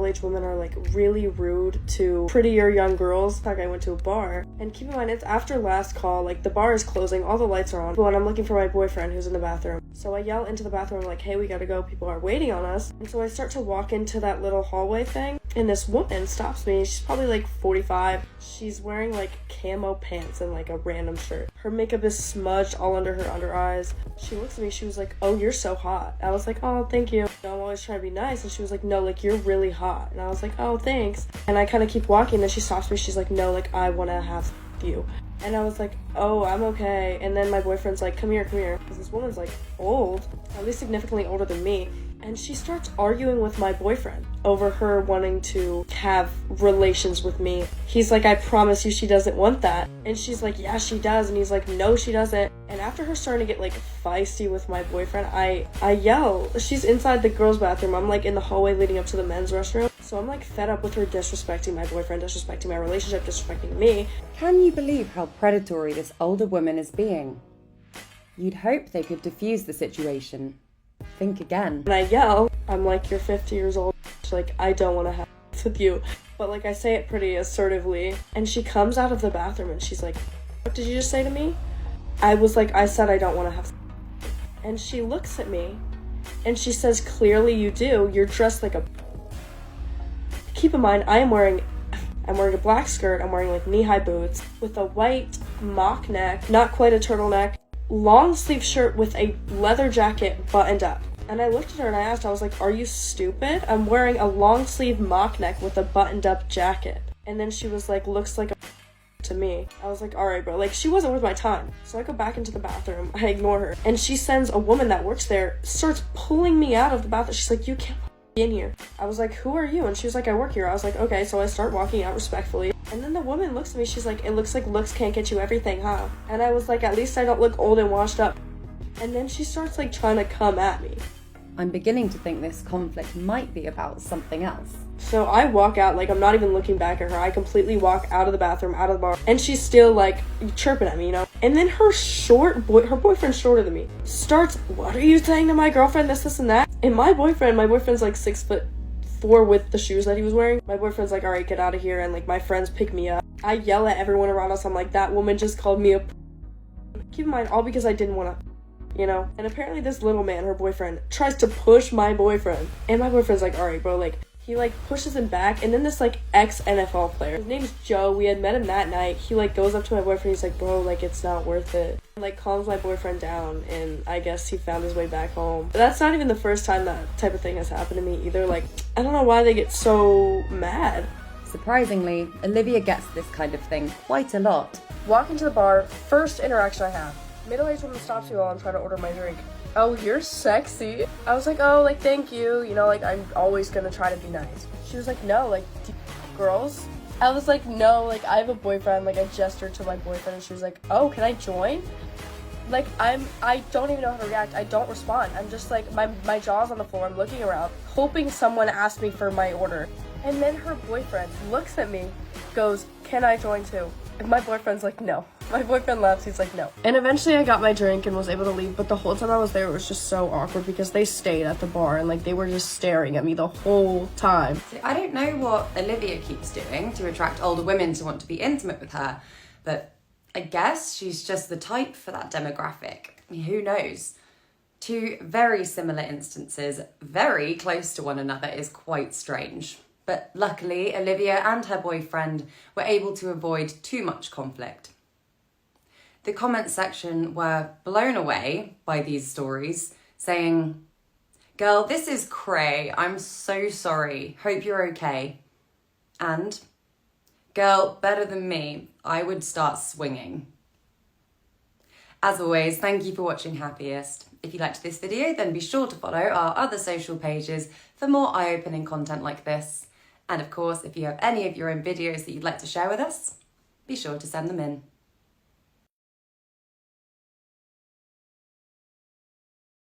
middle-aged women are like really rude to prettier young girls. Like I went to a bar, and keep in mind it's after last call, like the bar is closing, all the lights are on, and I'm looking for my boyfriend who's in the bathroom. So I yell into the bathroom like, hey, we gotta go, people are waiting on us. And so I start to walk into that little hallway thing, and this woman stops me. She's probably like 45. She's wearing like camo pants and like a random shirt. Her makeup is smudged all under her under eyes. She looks at me, she was like, oh, you're so hot. I was like, oh, thank you. I'm always trying to be nice. And she was like, no, like you're really hot. And I was like, oh, thanks. And I kind of keep walking, and then she stops me. She's like, no, like I want to have you. And I was like, oh, I'm okay. And then my boyfriend's like, come here, because this woman's like old, at least significantly older than me. And she starts arguing with my boyfriend over her wanting to have relations with me. He's like, I promise you she doesn't want that. And she's like, yeah, she does. And he's like, no, she doesn't. And after her starting to get like feisty with my boyfriend, I yell. She's inside the girls' bathroom. I'm like in the hallway leading up to the men's restroom. So I'm like fed up with her disrespecting my boyfriend, disrespecting my relationship, disrespecting me. Can you believe how predatory this older woman is being? You'd hope they could diffuse the situation. Think again. And I yell, I'm like, you're 50 years old. Like, I don't want to have sex with you. But like, I say it pretty assertively. And she comes out of the bathroom and she's like, what did you just say to me? I was like, I said I don't want to have sex. And she looks at me and she says, clearly you do. You're dressed like a... Keep in mind, I'm wearing a black skirt. I'm wearing like knee-high boots with a white mock neck, not quite a turtleneck, long sleeve shirt with a leather jacket buttoned up. And I looked at her and I asked, I was like, are you stupid? I'm wearing a long sleeve mock neck with a buttoned up jacket. And then she was like, looks like a to me. I was like, all right, bro. Like, she wasn't worth my time. So I go back into the bathroom. I ignore her. And she sends a woman that works there, starts pulling me out of the bathroom. She's like, you can't in here. I was like, who are you? And she was like, I work here. I was like, okay. So I start walking out respectfully. And then the woman looks at me. She's like, it looks like looks can't get you everything, huh? And I was like, at least I don't look old and washed up. And then she starts like trying to come at me. I'm beginning to think this conflict might be about something else. So I walk out, like I'm not even looking back at her. I completely walk out of the bathroom, out of the bar, and she's still like chirping at me, you know? And then her boyfriend's shorter than me, starts, what are you saying to my girlfriend, this and that? And my boyfriend's like 6'4" with the shoes that he was wearing. My boyfriend's like, all right, get out of here. And like my friends pick me up. I yell at everyone around us. I'm like, that woman just called me a... Keep in mind, all because I didn't want to, you know? And apparently this little man, her boyfriend, tries to push my boyfriend. And my boyfriend's like, all right, bro, like, he like pushes him back. And then this like ex-NFL player, his name's Joe, we had met him that night. He like goes up to my boyfriend, he's like, bro, like, it's not worth it. And like calms my boyfriend down, and I guess he found his way back home. But that's not even the first time that type of thing has happened to me either. Like, I don't know why they get so mad. Surprisingly, Olivia gets this kind of thing quite a lot. Walk into the bar, first interaction I have. Middle-aged woman stops me while I'm trying to order my drink. Oh, you're sexy. I was like, oh, like, thank you. You know, like, I'm always gonna try to be nice. She was like, no, like, girls? I was like, no, like, I have a boyfriend. Like, I gestured to my boyfriend, and she was like, oh, can I join? Like, I don't even know how to react. I don't respond. I'm just like, my jaw's on the floor. I'm looking around, hoping someone asks me for my order. And then her boyfriend looks at me, goes, can I join too? And my boyfriend's like, no. My boyfriend laughs, he's like, no. And eventually I got my drink and was able to leave, but the whole time I was there, it was just so awkward because they stayed at the bar and like they were just staring at me the whole time. So I don't know what Olivia keeps doing to attract older women to want to be intimate with her, but I guess she's just the type for that demographic. I mean, who knows? Two very similar instances, very close to one another, is quite strange. But luckily, Olivia and her boyfriend were able to avoid too much conflict. The comment section were blown away by these stories, saying, girl, this is cray. I'm so sorry. Hope you're okay. And, girl, better than me. I would start swinging. As always, thank you for watching Happiest. If you liked this video, then be sure to follow our other social pages for more eye-opening content like this. And of course, if you have any of your own videos that you'd like to share with us, be sure to send them in.